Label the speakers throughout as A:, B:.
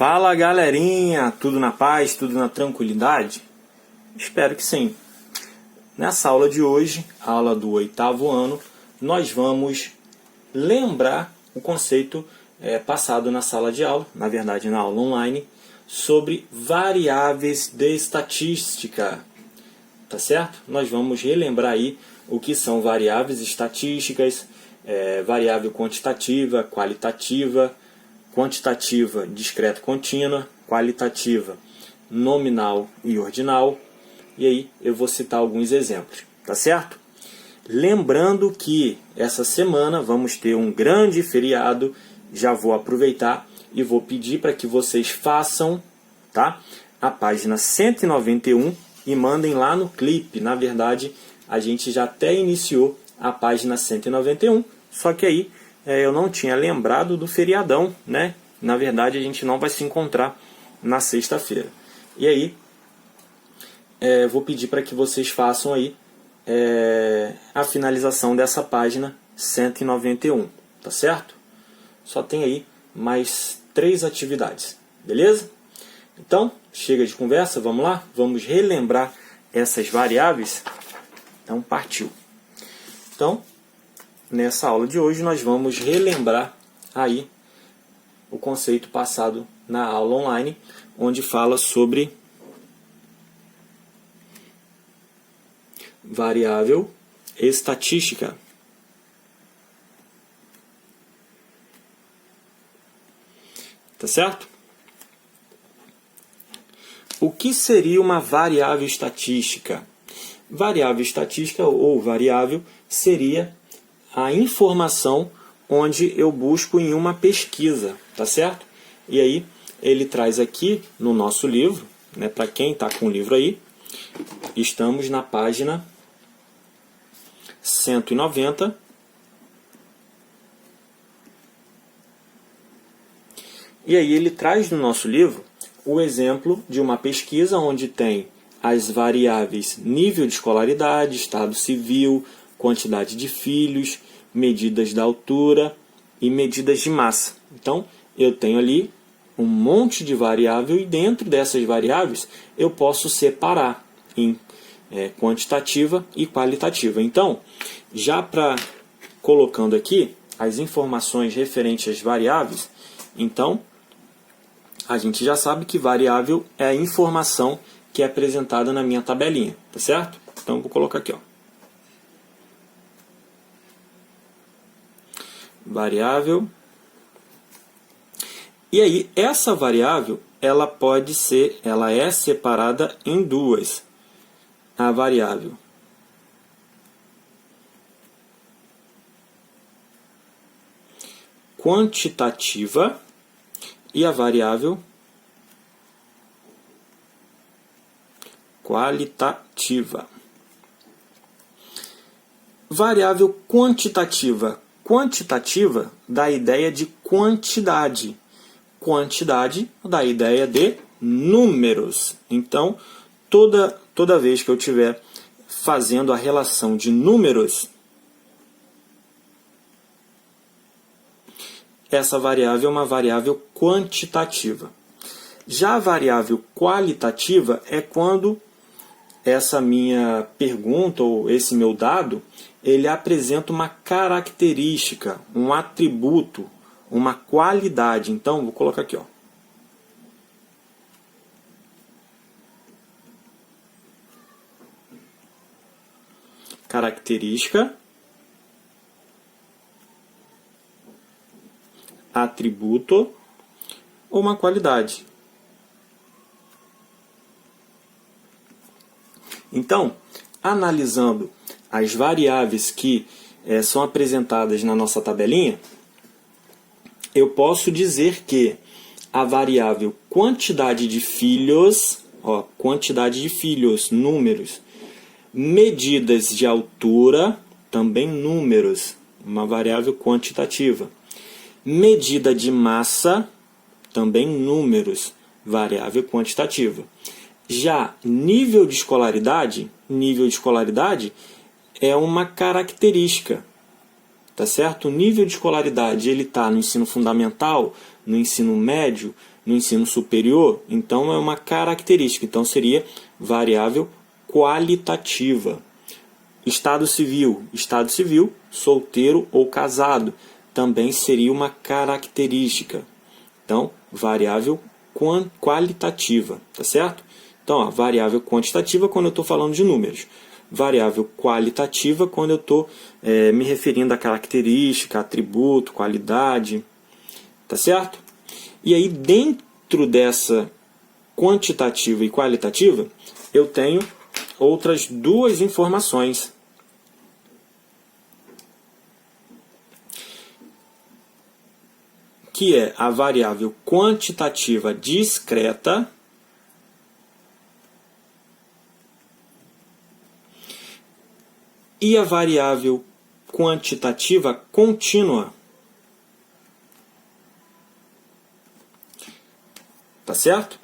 A: Fala galerinha, tudo na paz, tudo na tranquilidade? Espero que sim. Nessa aula de hoje, aula do 8º ano, nós vamos lembrar o conceito passado na sala de aula, na verdade na aula online, sobre variáveis de estatística. Tá certo? Nós vamos relembrar aí o que são variáveis estatísticas, variável quantitativa, qualitativa, quantitativa discreta contínua, qualitativa nominal e ordinal. E aí eu vou citar alguns exemplos, tá certo? Lembrando que essa semana vamos ter um grande feriado, já vou aproveitar e vou pedir para que vocês façam, tá, a página 191 e mandem lá no clipe. Na verdade, a gente já até iniciou a página 191, só que aí eu não tinha lembrado do feriadão, né? Na verdade, a gente não vai se encontrar na sexta-feira. E aí, vou pedir para que vocês façam aí a finalização dessa página 191, tá certo? Só tem aí mais 3 atividades, beleza? Então, chega de conversa, vamos lá? Vamos relembrar essas variáveis? Então, partiu. Então, nessa aula de hoje, nós vamos relembrar aí o conceito passado na aula online, onde fala sobre variável estatística. Tá certo? O que seria uma variável estatística? Variável estatística ou variável seria a informação onde eu busco em uma pesquisa, tá certo? E aí ele traz aqui no nosso livro, né, para quem está com o livro aí, estamos na página 190. E aí ele traz no nosso livro o exemplo de uma pesquisa onde tem as variáveis nível de escolaridade, estado civil, quantidade de filhos, medidas da altura e medidas de massa. Então, eu tenho ali um monte de variável e dentro dessas variáveis eu posso separar em quantitativa e qualitativa. Então, já colocando aqui as informações referentes às variáveis, então, a gente já sabe que variável é a informação que é apresentada na minha tabelinha, tá certo? Então, eu vou colocar aqui, ó. Variável. E aí, essa variável, ela é separada em duas. A variável quantitativa e a variável qualitativa. Variável quantitativa. Quantitativa dá a ideia de quantidade. Quantidade dá a ideia de números. Então, toda vez que eu estiver fazendo a relação de números, essa variável é uma variável quantitativa. Já a variável qualitativa é quando essa minha pergunta ou esse meu dado, ele apresenta uma característica, um atributo, uma qualidade. Então, vou colocar aqui, ó. Característica, atributo ou uma qualidade. Então, analisando as variáveis que são apresentadas na nossa tabelinha, eu posso dizer que a variável quantidade de filhos, quantidade de filhos, números, medidas de altura, também números, uma variável quantitativa. Medida de massa, também números, variável quantitativa. Já nível de escolaridade é uma característica, tá certo? O nível de escolaridade ele está no ensino fundamental, no ensino médio, no ensino superior, então é uma característica, então seria variável qualitativa. Estado civil, solteiro ou casado, também seria uma característica. Então, variável qualitativa, tá certo? Então, ó, variável quantitativa quando eu estou falando de números. Variável qualitativa quando eu estou me referindo a característica, atributo, qualidade, tá certo? E aí, dentro dessa quantitativa e qualitativa, eu tenho outras duas informações. Que é a variável quantitativa discreta e a variável quantitativa contínua. Tá certo?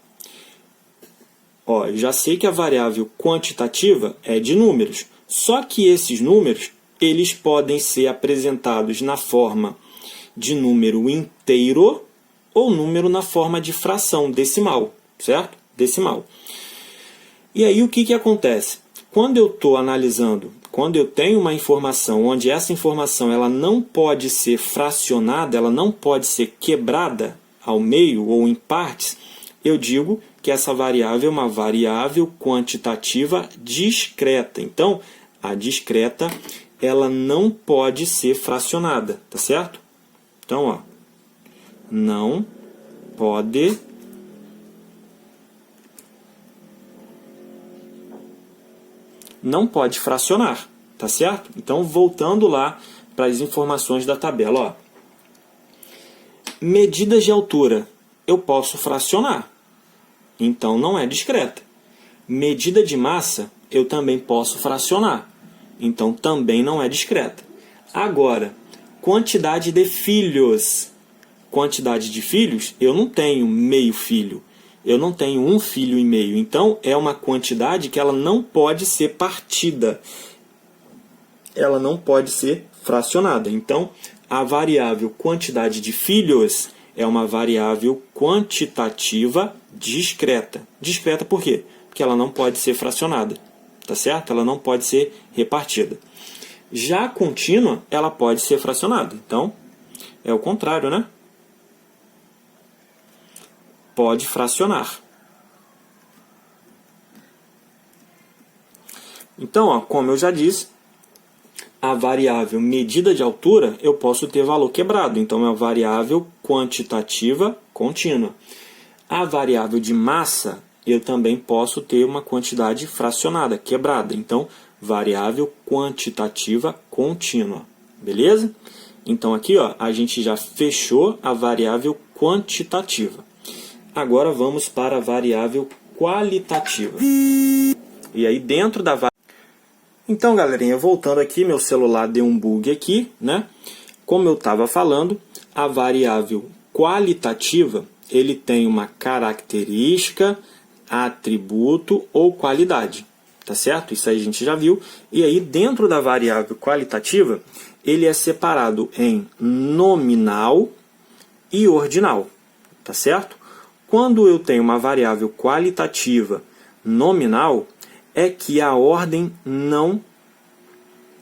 A: Ó, eu já sei que a variável quantitativa é de números, só que esses números eles podem ser apresentados na forma de número inteiro ou número na forma de fração decimal, certo? Decimal. E aí o que acontece? Quando eu estou analisando, quando eu tenho uma informação onde essa informação ela não pode ser fracionada, ela não pode ser quebrada ao meio ou em partes, eu digo que essa variável é uma variável quantitativa discreta. Então, a discreta ela não pode ser fracionada, tá certo? Então, ó, não pode fracionar, tá certo? Então, voltando lá para as informações da tabela, ó. Medidas de altura, eu posso fracionar, então não é discreta. Medida de massa, eu também posso fracionar, então também não é discreta. Agora, quantidade de filhos. Quantidade de filhos, eu não tenho meio filho. Eu não tenho um filho e meio. Então, é uma quantidade que ela não pode ser partida. Ela não pode ser fracionada. Então, a variável quantidade de filhos é uma variável quantitativa discreta. Discreta por quê? Porque ela não pode ser fracionada. Tá certo? Ela não pode ser repartida. Já a contínua, ela pode ser fracionada. Então, é o contrário, né? Pode fracionar. Então, ó, como eu já disse, a variável medida de altura, eu posso ter valor quebrado. Então, é uma variável quantitativa contínua. A variável de massa, eu também posso ter uma quantidade fracionada, quebrada. Então, variável quantitativa contínua. Beleza? Então, aqui ó, a gente já fechou a variável quantitativa. Agora, vamos para a variável qualitativa. E aí, dentro da variável... Então, galerinha, voltando aqui, meu celular deu um bug aqui, né? Como eu estava falando, a variável qualitativa, ele tem uma característica, atributo ou qualidade. Tá certo? Isso aí a gente já viu. E aí, dentro da variável qualitativa, ele é separado em nominal e ordinal. Tá certo? Quando eu tenho uma variável qualitativa nominal, é que a ordem não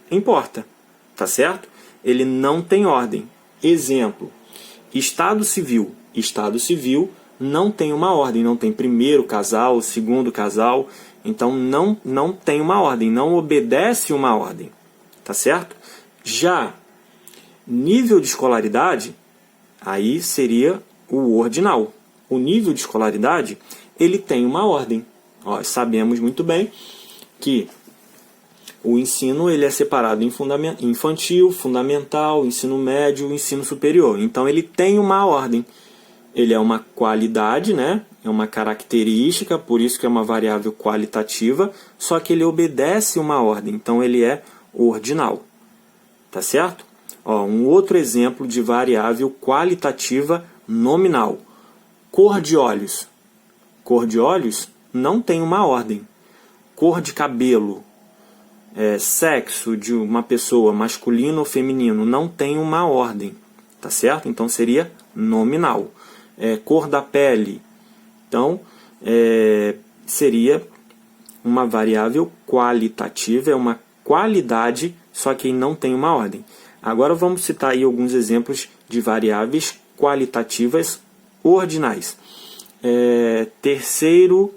A: importa. Tá certo? Ele não tem ordem. Exemplo, Estado civil. Estado civil não tem uma ordem. Não tem primeiro casal, segundo casal. Então, não tem uma ordem, não obedece uma ordem, tá certo? Já nível de escolaridade, aí seria o ordinal. O nível de escolaridade, ele tem uma ordem. Ó, sabemos muito bem que o ensino ele é separado em infantil, fundamental, ensino médio, ensino superior. Então, ele tem uma ordem. Ele é uma qualidade, né? É uma característica, por isso que é uma variável qualitativa, só que ele obedece uma ordem, então ele é ordinal. Tá certo? Ó, um outro exemplo de variável qualitativa nominal. Cor de olhos. Cor de olhos não tem uma ordem. Cor de cabelo, sexo de uma pessoa, masculino ou feminino, não tem uma ordem. Tá certo? Então seria nominal. cor da pele. Então, seria uma variável qualitativa, é uma qualidade, só que não tem uma ordem. Agora vamos citar aí alguns exemplos de variáveis qualitativas ordinais. Terceiro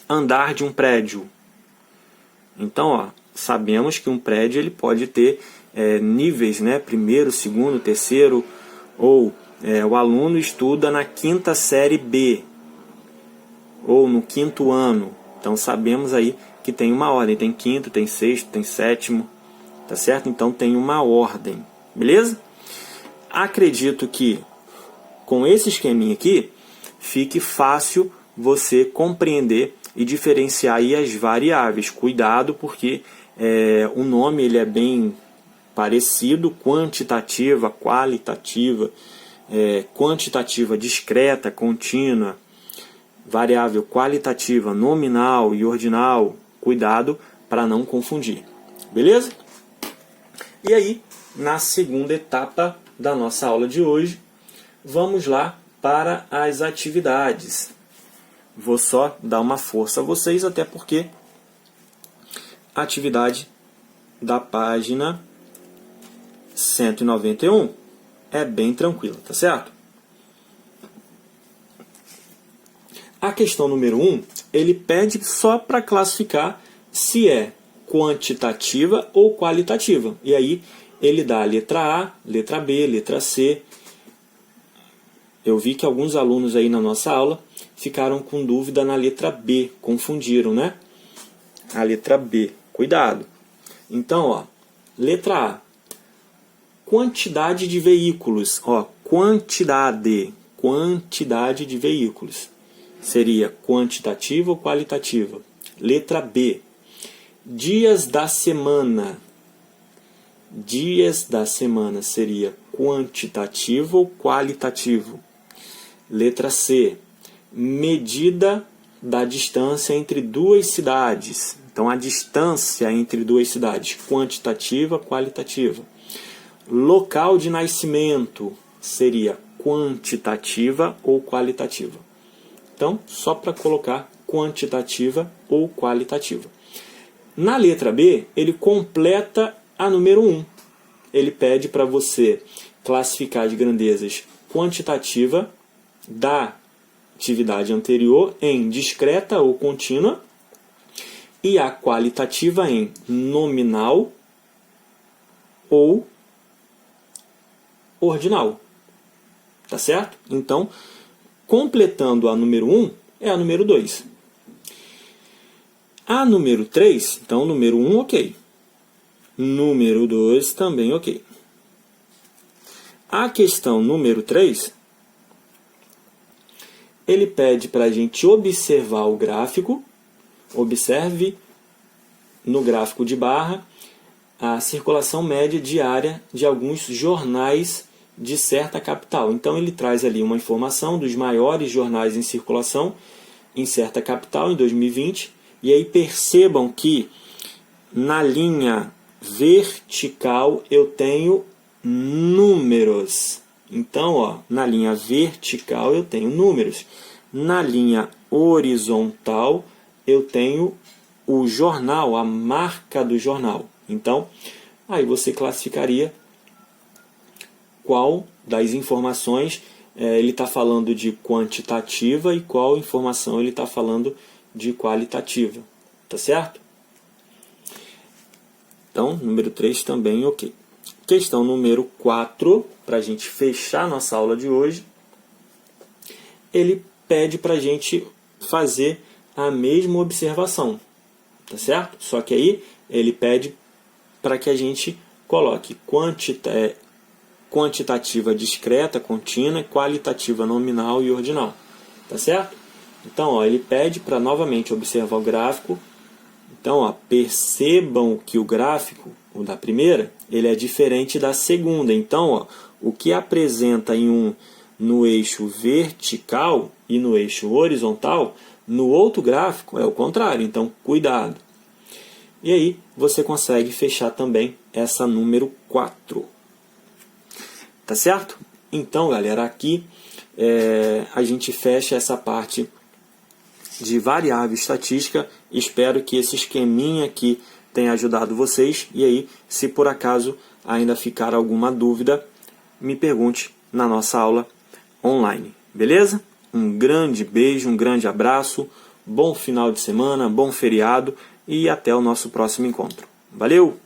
A: andar de um prédio. Então, sabemos que um prédio ele pode ter níveis, né? Primeiro, segundo, terceiro, ou o aluno estuda na 5ª série B, ou no 5º ano. Então sabemos aí que tem uma ordem, tem 5º, tem 6º, tem 7º, tá certo? Então tem uma ordem, beleza? Acredito que com esse esqueminha aqui, fique fácil você compreender e diferenciar aí as variáveis. Cuidado, porque o nome ele é bem parecido, quantitativa, qualitativa, quantitativa discreta, contínua, variável qualitativa, nominal e ordinal. Cuidado para não confundir, beleza? E aí, na segunda etapa da nossa aula de hoje, vamos lá para as atividades. Vou só dar uma força a vocês, até porque a atividade da página 191 é bem tranquila, tá certo? A questão número 1, ele pede só para classificar se é quantitativa ou qualitativa. E aí ele dá a letra A, letra B, letra C. Eu vi que alguns alunos aí na nossa aula ficaram com dúvida na letra B, confundiram, né? A letra B, cuidado. Então, letra A, quantidade de veículos. Quantidade de veículos. Seria quantitativa ou qualitativa? Letra B, dias da semana. Dias da semana seria quantitativo ou qualitativo? Letra C, medida da distância entre duas cidades. Então, a distância entre duas cidades, quantitativa, qualitativa. Local de nascimento seria quantitativa ou qualitativa? Então, só para colocar quantitativa ou qualitativa. Na letra B, ele completa a número 1. Ele pede para você classificar as grandezas quantitativa da atividade anterior em discreta ou contínua e a qualitativa em nominal ou ordinal. Tá certo? Então, completando a número 1 é a número 2. A número 3, então número 1, ok. Número 2 também ok. A questão número 3, ele pede para a gente observar o gráfico. Observe no gráfico de barra a circulação média diária de alguns jornais de certa capital. Então ele traz ali uma informação dos maiores jornais em circulação em certa capital em 2020. E aí percebam que na linha vertical eu tenho números. Então, na linha vertical eu tenho números. Na linha horizontal eu tenho o jornal, a marca do jornal. Então, aí você classificaria qual das informações ele está falando de quantitativa e qual informação ele está falando de qualitativa. Tá certo? Então, número 3 também ok. Questão número 4, para a gente fechar nossa aula de hoje, ele pede para a gente fazer a mesma observação. Tá certo? Só que aí ele pede para que a gente coloque quantitativa discreta, contínua, qualitativa nominal e ordinal. Tá certo? Então, ele pede para novamente observar o gráfico. Então, percebam que o gráfico, o da primeira, ele é diferente da segunda. Então, o que apresenta no eixo vertical e no eixo horizontal, no outro gráfico é o contrário. Então, cuidado. E aí, você consegue fechar também essa número 4. Tá certo? Então, galera, aqui a gente fecha essa parte de variável estatística. Espero que esse esqueminha aqui tenha ajudado vocês. E aí, se por acaso ainda ficar alguma dúvida, me pergunte na nossa aula online. Beleza? Um grande beijo, um grande abraço, bom final de semana, bom feriado e até o nosso próximo encontro. Valeu!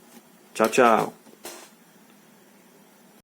A: Tchau, tchau!